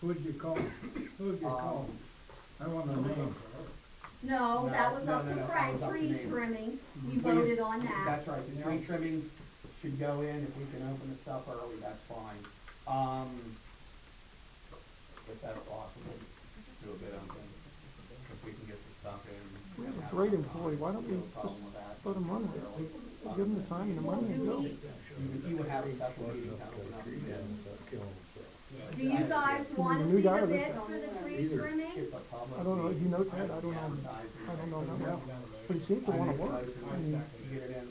Who'd you call? Who'd you call? I want a name. No, that was up to that Frank, was up to tree me. trimming, you We- voted on that. That's right, the tree trimming should go in, if we can open the stuff early, that's fine. If that's possible, do a bid on things, if we can get the stuff in. We have a great employee, why don't we No just problem with that. let him run with it? Give him the time and the money and go. You would have a special meeting to open up your bids. Do you guys wanna new see guy the with bids for the tree trimming? It's a public I don't know, meeting. you know Ted, I don't know that well, but he seems to wanna work. I mean, Get it in.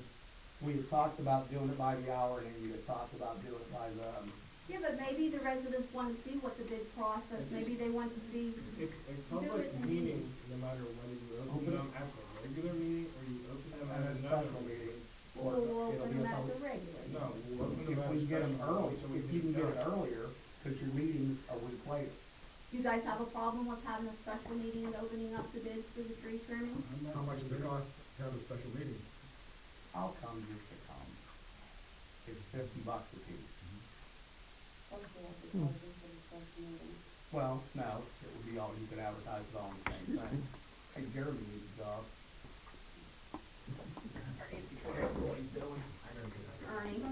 We had talked about doing it by the hour, and then you had talked about doing it by the, Yeah, but maybe the residents wanna see what the bid process, maybe they want to see. It's a public meeting, no matter whether you open them at the regular meeting or you open them and at a another special meeting. meeting. Or Or we'll it'll open be a them at the public. regular. No, we'll open them If at we a get them special early, meeting, so we if you can get it done. earlier, cause your meeting's a week later. You guys have a problem with having a special meeting and opening up the bids for the tree trimming? How much does it cost to have a special meeting? How come just to come? It's $50 a piece. Well, no, it would be all, you could advertise it all in the same thing. Hey, Jeremy needs a job. Ernie?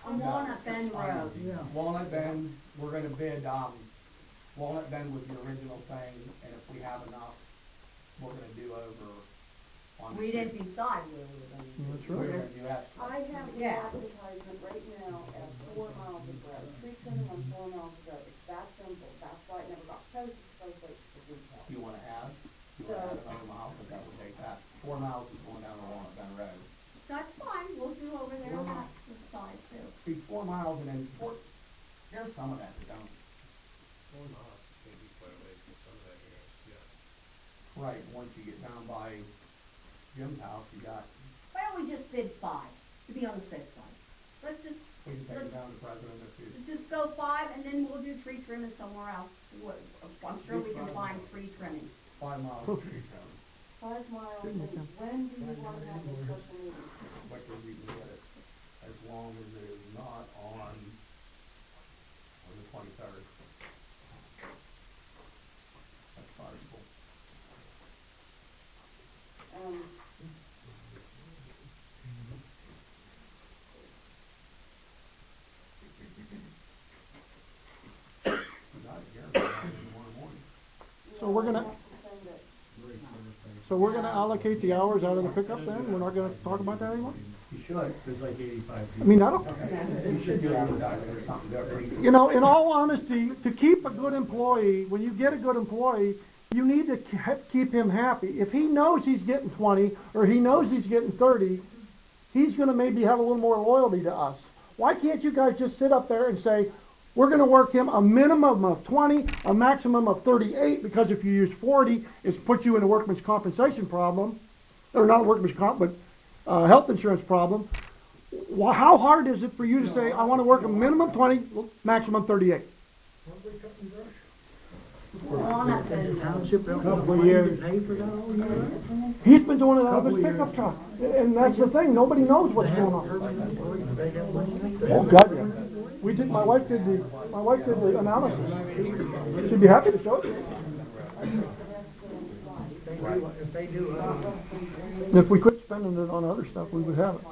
On On Walnut Bend Road. Walnut Bend, we're gonna bid, Walnut Bend was the original thing, and if we have enough, we're gonna do over on. We didn't decide where we were gonna do. That's We're right. gonna do extra. I have an Yeah. advertisement right now at 4 miles of road, tree trimming on 4 miles of road, it's that simple, that's why it never got posted, so it's like the detail. You wanna add another mile, but that would take that, 4 miles is going down the Walnut Bend Road. That's fine, we'll do over there on that side too. See, 4 miles and then there's some of that that don't. 4 miles, maybe quite a ways from some of that areas, yeah. Right, once you get down by Jim's house, you got, Why don't we just bid 5, to be on the safe side? Let's just, we can take it down to the president if you. just go 5 and then we'll do tree trimming somewhere else. I'm sure we can find tree trimming. 5 miles of tree trimming, 5 miles, Good, and Michelle. when do you want to have this special meeting? quicker you can get it, as long as it is not on the 23rd. That's possible. Not here, but tomorrow morning. So we're gonna, You have to send it. so we're gonna allocate the hours out of the pickup then? We're not gonna talk about that anymore? You should. There's like 85 I people. mean, I don't, You should do advertising or something different. you know, in all honesty, to keep a good employee, when you get a good employee, you need to keep him happy. If he knows he's getting 20, or he knows he's getting 30, he's gonna maybe have a little more loyalty to us. Why can't you guys just sit up there and say, we're gonna work him a minimum of 20, a maximum of 38, because if you use 40, it's put you in a workman's compensation problem, or not workman's comp, but health insurance problem. How hard is it for you to say, I wanna work a minimum 20, maximum 38? Walnut Bend Road. Couple of years. He's been doing it out of his pickup truck, and that's the thing, nobody knows what's going on. Oh, God, yeah. We did, my wife did the analysis. She'd be happy to show it to you. If they do, And if we quit spending it on other stuff, we would have it.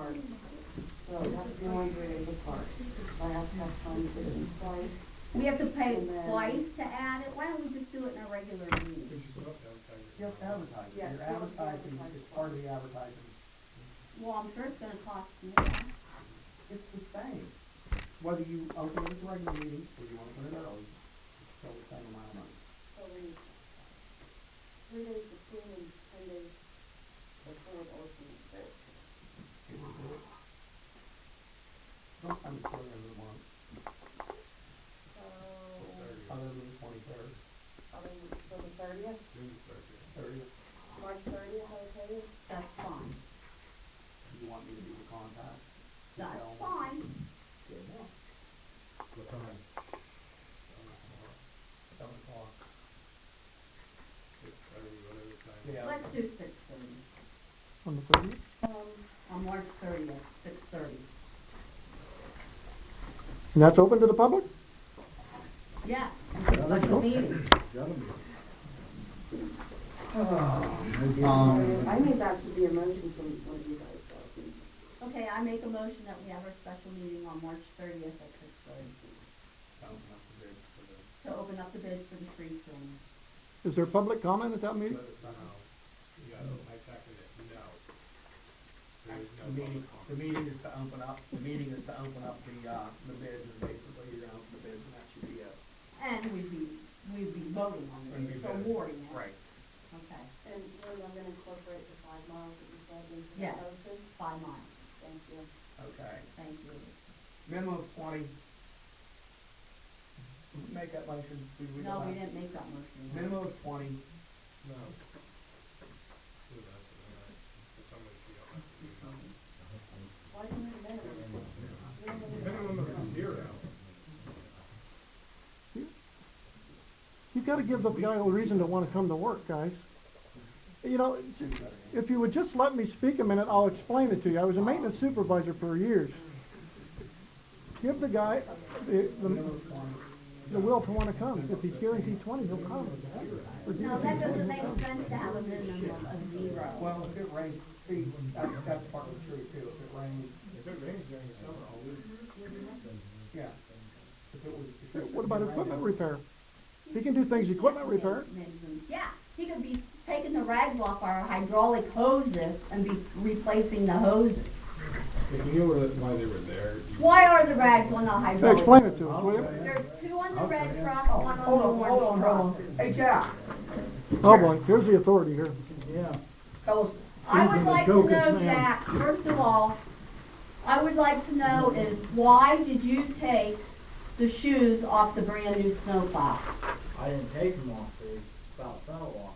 So that's the only way to look hard. I have to have time to get it twice. We have to pay twice to add it, why don't we just do it in a regular meeting? We should still have to advertise it. You have to advertise it. Yeah, You're you have to advertising, advertise it's part of the advertising. Well, I'm sure it's gonna cost more. It's the same. Whether you open it as a regular meeting or you open it early, it's still the same amount of money. So we, 3 days between and 10 days before the opening, so. It will do it. Sometimes it's earlier in the month, other than the 23rd, So the 30th, June 30th. 30th. March 30th, okay? That's fine, You want me to be the contact? that's fine. Good enough. What time? 7 o'clock. 6:30, whatever time. Yeah. Let's do 6:30, On the 30th? on March 30th, 6:30. And that's open to the public? Yes, it's a special meeting. I need that to be a motion from one of you guys, so. Okay, I make a motion that we have our special meeting on March 30th at 6:30 to open up the bids for the tree trimming. Is there public comment at that meeting? Yeah, I second it, no. There is no The meeting, public the comment. meeting is to open up, the meeting is to open up the bids, and basically you're gonna open the bids, and that should be it. And we'd be voting on We'd it, be so voting. awarding it. Right. Okay, And Lily, I'm gonna incorporate the 5 miles that you said into the Yes. motion. 5 miles. Thank you. Okay. Thank you. Minimum of 20. Did we make that motion? Did we No, go we back? didn't make that motion. Minimum of 20. No. Do that, so then for somebody to yell at me. Why do you need a minimum? You don't need a Minimum of 0. You gotta give the guy a reason to wanna come to work, guys. You know, if you would just let me speak a minute, I'll explain it to you. I was a maintenance supervisor for years. Give the guy Minimum of 20. the will to wanna come. If he's guaranteed 20, he'll come. No, that doesn't make sense to have a minimum of 0. Well, if it rains, see, that's part of the truth too. If it rains, If it rains during the summer, I'll leave. yeah. If it was, if it What about was equipment raining- repair? He can do things, equipment repair. Yeah, he could be taking the rags off our hydraulic hoses and be replacing the hoses. If you knew why they were there, you. Why are the rags on the Hey, hydraulic? explain it to us, will you? There's 2 on the red truck, 1 Hold on on, the hold on, orange hold truck. on. Hey, Jack, Oh boy, here's the authority here. tell us, I would like to know, Jack, first of all, I would like to know is why did you take the shoes off the brand new snowplow? I didn't take them off, they about fell off.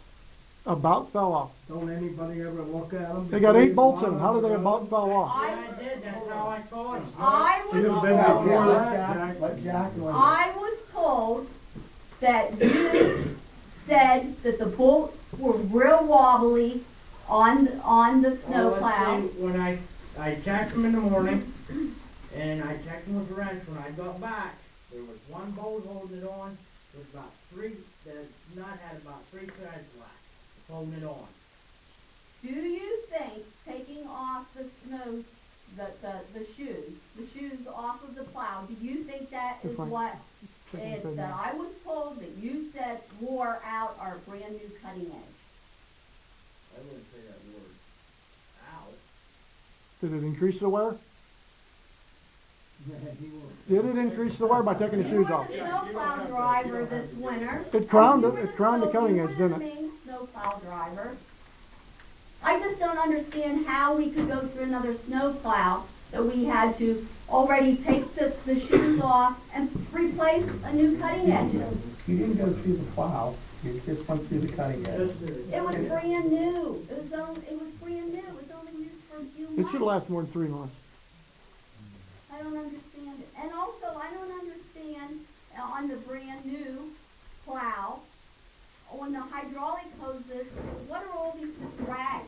About fell off. Don't anybody ever look at them? They got 8 bolts in them. How did they about fell off? Yeah, I did, that's how I thought it. I Should have was been told, before let that, Jack, Jack. let Jack and let. I was told that you said that the bolts were real wobbly on the Well, let's snowplow. see, when I checked them in the morning, and I checked them with the wrench, when I got back, there was one bolt holding it on, with about 3, the nut had about 3 threads left, holding it on. Do you think taking off the snow, the shoes off of the plow, do you think that is Fine. what Chicken it, fed that now. I was told that you said wore out our brand new cutting edge? I wouldn't say that word out. Did it increase the wear? Did it increase the wear by taking the You shoes were off? the snowplow driver this winter. It crowned You it, were it crowned the cutting edge, You were didn't the it? main snowplow driver. I just don't understand how we could go through another snowplow that we had to already take the shoes off and replace a new cutting edges. You didn't go through the plow, you just went through the cutting edge. Just the- It was brand new. It was brand new. It was only used for a few It should months. last more than 3 months. I don't understand it. And also, I don't understand on the brand new plow, on the hydraulic hoses, what are all these just rags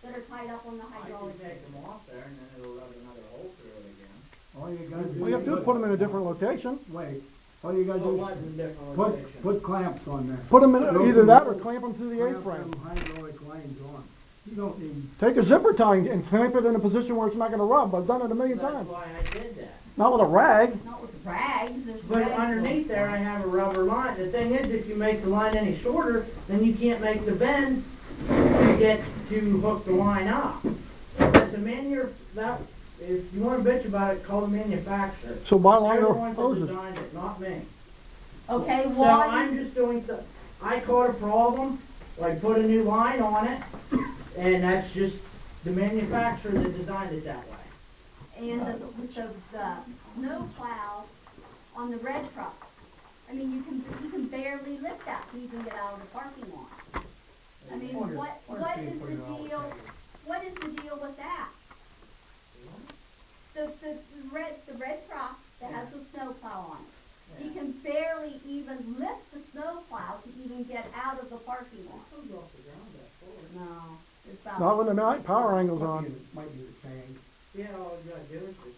that are tied up on the I hydraulic could take hoses? them off there, and then it'll rub another hole through it again. All you gotta do. Well, you have to put them in a different location. Wait, all you gotta But do what's is the different put, location? put clamps on there. Put them in, Those either are that or bolts. clamp them to the Clamp A-frame. them hydraulic lines on. You don't need, Take a zipper tie and clamp it in a position where it's not gonna rub. I've done it a million That's times. why I did that. Not with a rag. Not with rags, there's But rags. underneath there, I have a rubber line. The thing is, if you make the line any shorter, then you can't make the bend to get to hook the line up. It's a if you wanna bitch about it, call the manufacturer. So buy They're the longer ones that hoses. designed it, not me. Okay, So why? I'm just doing, I caught a problem, like put a new line on it, and that's just the manufacturer that designed it that way. And the snow plow on the red truck. I mean, you can barely lift that to even get out of the parking lot. I mean, what is the deal, what is the deal with that? The red truck that has the snow plow on it. He can barely even lift the snow plow to even get out of the parking lot. Comes off the ground, that forward. No, it's Not about, when the power angle's Might on. be the change. Yeah, all you gotta do is just